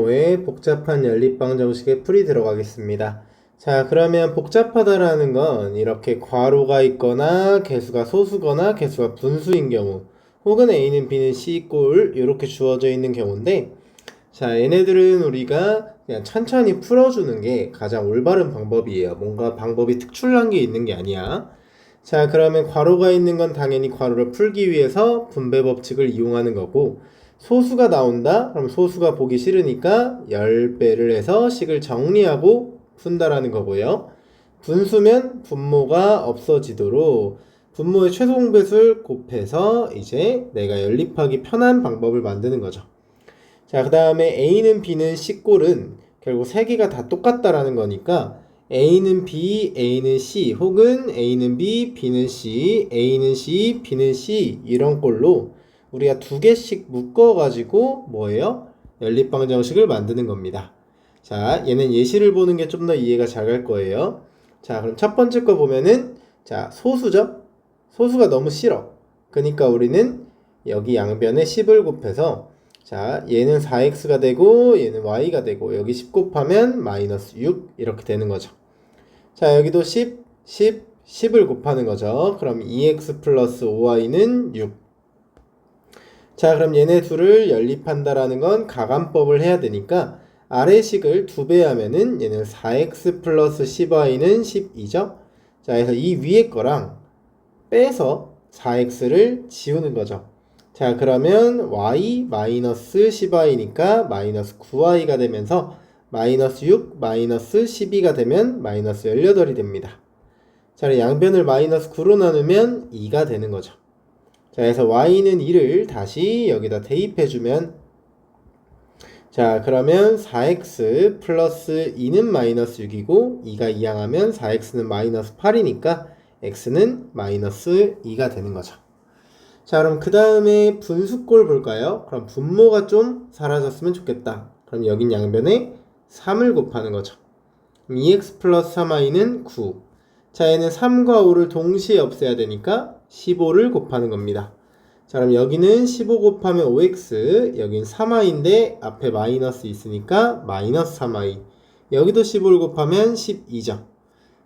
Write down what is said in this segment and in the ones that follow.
2.5의 복잡한 연립방 정식의 풀이 들어가겠습니다. 자, 그러면 복잡하다라는 건 이렇게 괄호가 있거나 개수가 소수거나 개수가 분수인 경우, 혹은 A는 B는 C 꼴 이렇게 주어져 있는 경우인데, 자, 얘네들은 우리가 그냥 천천히 풀어주는 게 가장 올바른 방법이에요. 뭔가 방법이 특출난 게 있는 게 아니야. 자, 그러면 괄호가 있는 건 당연히 괄호를 풀기 위해서 분배 법칙을 이용하는 거고, 소수가 나온다? 그럼 소수가 보기 싫으니까 10배를 해서 식을 정리하고 푼다라는 거고요. 분수면 분모가 없어지도록 분모의 최소 공배수를 곱해서 이제 내가 연립하기 편한 방법을 만드는 거죠. 자, 그 다음에 A는 B는 C꼴은 결국 세 개가 다 똑같다라는 거니까 A는 B, A는 C, 혹은 A는 B, B는 C, A는 C, B는 C 이런 꼴로 우리가 두 개씩 묶어가지고 뭐예요? 연립방 정식을 만드는 겁니다. 자, 얘는 예시를 보는 게 좀 더 이해가 잘 갈 거예요. 자, 그럼 첫 번째 거 보면은 자, 소수죠? 소수가 너무 싫어. 그러니까 우리는 여기 양변에 10을 곱해서 자, 얘는 4x가 되고 얘는 y가 되고 여기 10 곱하면 마이너스 6 이렇게 되는 거죠. 자, 여기도 10, 10, 10을 곱하는 거죠. 그럼 2x 플러스 5y는 6. 자, 그럼 얘네 둘을 연립한다라는 건 가감법을 해야 되니까 아래식을 2배 하면은 얘는 4x 플러스 10y는 12죠. 자, 그래서 이 위에 거랑 빼서 4x를 지우는 거죠. 자, 그러면 y 마이너스 10y니까 마이너스 9y가 되면서 마이너스 6 마이너스 12가 되면 마이너스 18이 됩니다. 자, 양변을 마이너스 9로 나누면 2가 되는 거죠. 자, 그래서 y는 2를 다시 여기다 대입해주면 자, 그러면 4x 플러스 2는 마이너스 6이고 2가 이항하면 4x는 마이너스 8이니까 x는 마이너스 2가 되는 거죠. 자, 그럼 그 다음에 분수꼴 볼까요? 그럼 분모가 좀 사라졌으면 좋겠다. 그럼 여긴 양변에 3을 곱하는 거죠. 그럼 2x 플러스 3y는 9. 자, 얘는 3과 5를 동시에 없애야 되니까 15를 곱하는 겁니다. 자, 그럼 여기는 15 곱하면 5x, 여긴 3y인데 앞에 마이너스 있으니까 마이너스 3y. 여기도 15를 곱하면 12죠.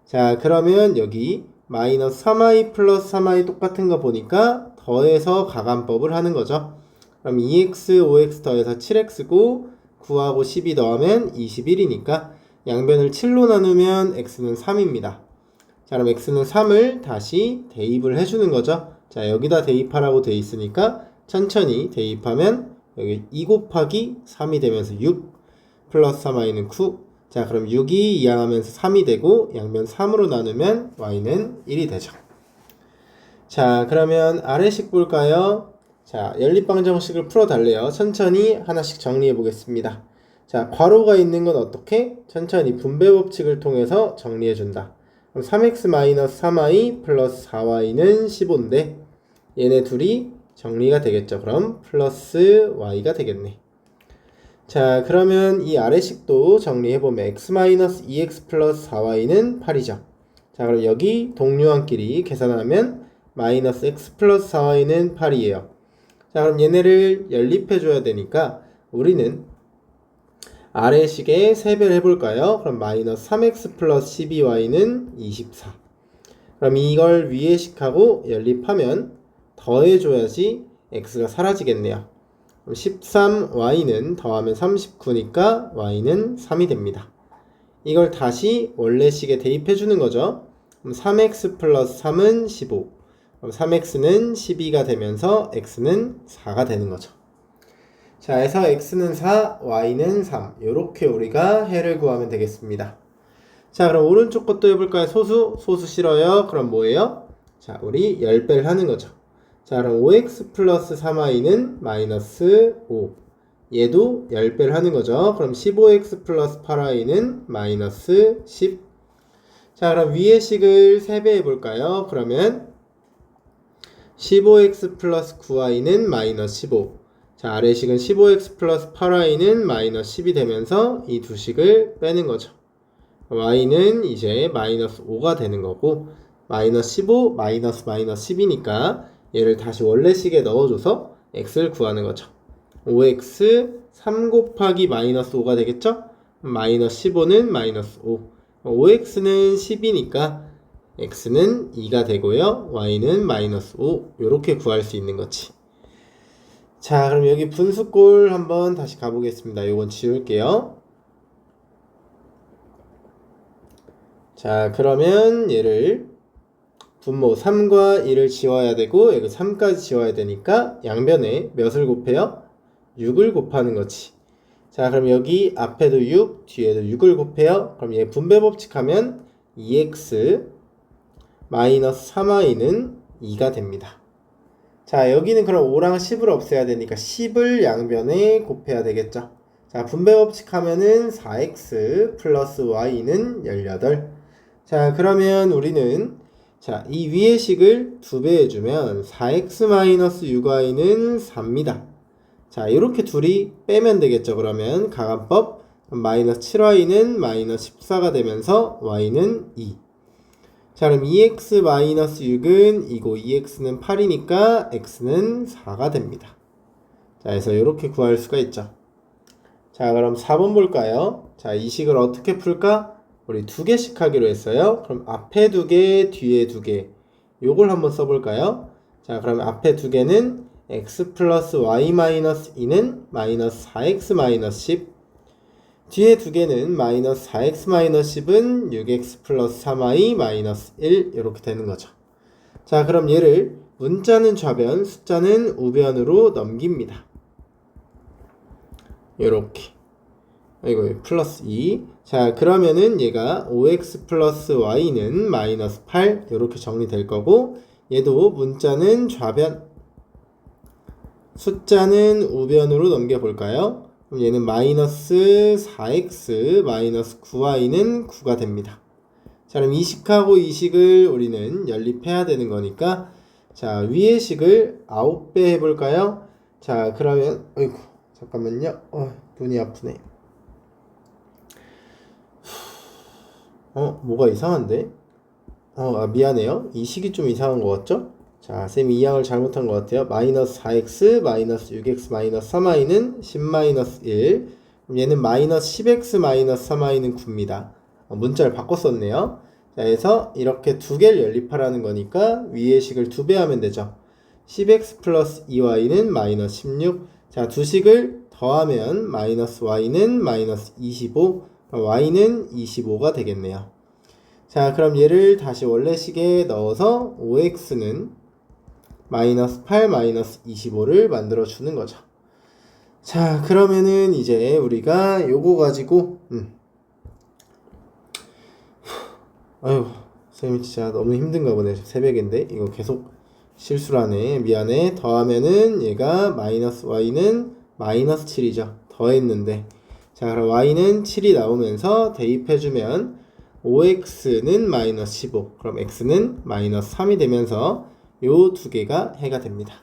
자, 그러면 여기 마이너스 3y 플러스 3y 똑같은 거 보니까 더해서 가감법을 하는 거죠. 그럼 2x, 5x 더해서 7x고 9하고 12 더하면 21이니까 양변을 7로 나누면 x는 3입니다. 자, 그럼 x는 3을 다시 대입을 해주는 거죠. 자, 여기다 대입하라고 돼 있으니까 천천히 대입하면 여기 2 곱하기 3이 되면서 6 플러스 3y는 9. 자, 그럼 6이 이항하면서 3이 되고 양변 3으로 나누면 y는 1이 되죠. 자, 그러면 아래식 볼까요? 자, 연립방 정식을 풀어달래요. 천천히 하나씩 정리해 보겠습니다. 자, 괄호가 있는 건 어떻게? 천천히 분배 법칙을 통해서 정리해 준다. 그럼 3x-3y 플러스 4y는 15인데 얘네 둘이 정리가 되겠죠. 그럼 플러스 y가 되겠네. 자, 그러면 이 아래식도 정리해보면 x-2x 플러스 4y는 8이죠. 자, 그럼 여기 동료항끼리 계산하면 마이너스 x 플러스 4y는 8이에요. 자, 그럼 얘네를 연립해줘야 되니까 우리는 아래식에 3배를 해볼까요? 그럼 마이너스 3x 플러스 12y는 24. 그럼 이걸 위에 식하고 연립하면 더해줘야지 x가 사라지겠네요. 그럼 13y는 더하면 39니까 y는 3이 됩니다. 이걸 다시 원래 식에 대입해주는 거죠. 그럼 3x 플러스 3은 15. 그럼 3x는 12가 되면서 x는 4가 되는 거죠. 자, 해서 x는 4, y는 3. 이렇게 우리가 해를 구하면 되겠습니다. 자, 그럼 오른쪽 것도 해볼까요? 소수 싫어요. 그럼 뭐예요? 자, 우리 10배를 하는 거죠. 자, 그럼 5x 플러스 3y는 마이너스 5. 얘도 10배를 하는 거죠. 그럼 15x 플러스 8y는 마이너스 10. 자, 그럼 위의 식을 3배 해볼까요? 그러면 15x 플러스 9y는 마이너스 15. 자, 아래식은 15x 플러스 8y는 마이너스 10이 되면서 이 두 식을 빼는 거죠. y는 이제 마이너스 5가 되는 거고 마이너스 15 마이너스 10이니까 얘를 다시 원래 식에 넣어줘서 x를 구하는 거죠. 5x 3 곱하기 마이너스 5가 되겠죠? 마이너스 15는 마이너스 5. 5x는 10이니까 x는 2가 되고요. y는 마이너스 5. 이렇게 구할 수 있는 거지. 자, 그럼 여기 분수꼴 한번 다시 가보겠습니다. 이건 지울게요. 자, 그러면 얘를 분모 3과 1을 지워야 되고 여기 3까지 지워야 되니까 양변에 몇을 곱해요? 6을 곱하는 거지. 자, 그럼 여기 앞에도 6, 뒤에도 6을 곱해요. 그럼 얘 분배 법칙하면 2x 마이너스 3y는 2가 됩니다. 자, 여기는 그럼 5랑 10을 없애야 되니까 10을 양변에 곱해야 되겠죠. 자, 분배 법칙하면은 4x 플러스 y는 18. 자, 그러면 우리는 자, 이 위의 식을 2배 해주면 4x-6y는 4입니다. 자, 이렇게 둘이 빼면 되겠죠. 그러면 가간법 마이너스 7y는 마이너스 14가 되면서 y는 2. 자, 그럼 2x-6은 2고 2x는 8이니까 x는 4가 됩니다. 자, 그래서 이렇게 구할 수가 있죠. 자, 그럼 4번 볼까요? 자, 이 식을 어떻게 풀까? 우리 2개씩 하기로 했어요. 그럼 앞에 2개, 뒤에 2개. 요걸 한번 써볼까요? 자, 그럼 앞에 2개는 x 플러스 y 마이너스 2는 마이너스 4x 마이너스 10. 뒤에 2개는 마이너스 4x 마이너스 10은 6x 플러스 3y 마이너스 1. 이렇게 되는 거죠. 자, 그럼 얘를 문자는 좌변, 숫자는 우변으로 넘깁니다. 요렇게. 이거 플러스 2. 자, 그러면은 얘가 5x 플러스 y는 마이너스 8 이렇게 정리될 거고 얘도 문자는 좌변 숫자는 우변으로 넘겨볼까요? 그럼 얘는 마이너스 4x 마이너스 9y는 9가 됩니다. 자, 그럼 이 식하고 이 식을 우리는 연립해야 되는 거니까 자, 위의 식을 9배 해볼까요? 자, 그러면 어이구 잠깐만요. 눈이 아프네. 뭐가 이상한데? 미안해요. 이 식이 좀 이상한 것 같죠? 자, 쌤이 이 양을 잘못한 것 같아요. 마이너스 4x, 마이너스 6x, 마이너스 3y는 10 마이너스 1. 얘는 마이너스 10x, 마이너스 3y는 9입니다. 문자를 바꿨었네요. 자, 그래서 이렇게 두 개를 연립하라는 거니까 위의 식을 2배 하면 되죠. 10x 플러스 2y는 마이너스 16. 자, 두 식을 더하면 마이너스 y는 마이너스 25. y는 25가 되겠네요. 자, 그럼 얘를 다시 원래식에 넣어서 5x는 마이너스 8 마이너스 25를 만들어 주는 거죠. 자, 그러면은 이제 우리가 요거 가지고 아유, 쌤이 진짜 너무 힘든가 보네. 새벽인데 이거 계속 실수를 하네. 미안해. 더하면은 얘가 마이너스 y는 마이너스 7이죠. 더했는데 자, 그럼 y는 7이 나오면서 대입해주면 5x는 마이너스 15 그럼 x는 마이너스 3이 되면서 요 두 개가 해가 됩니다.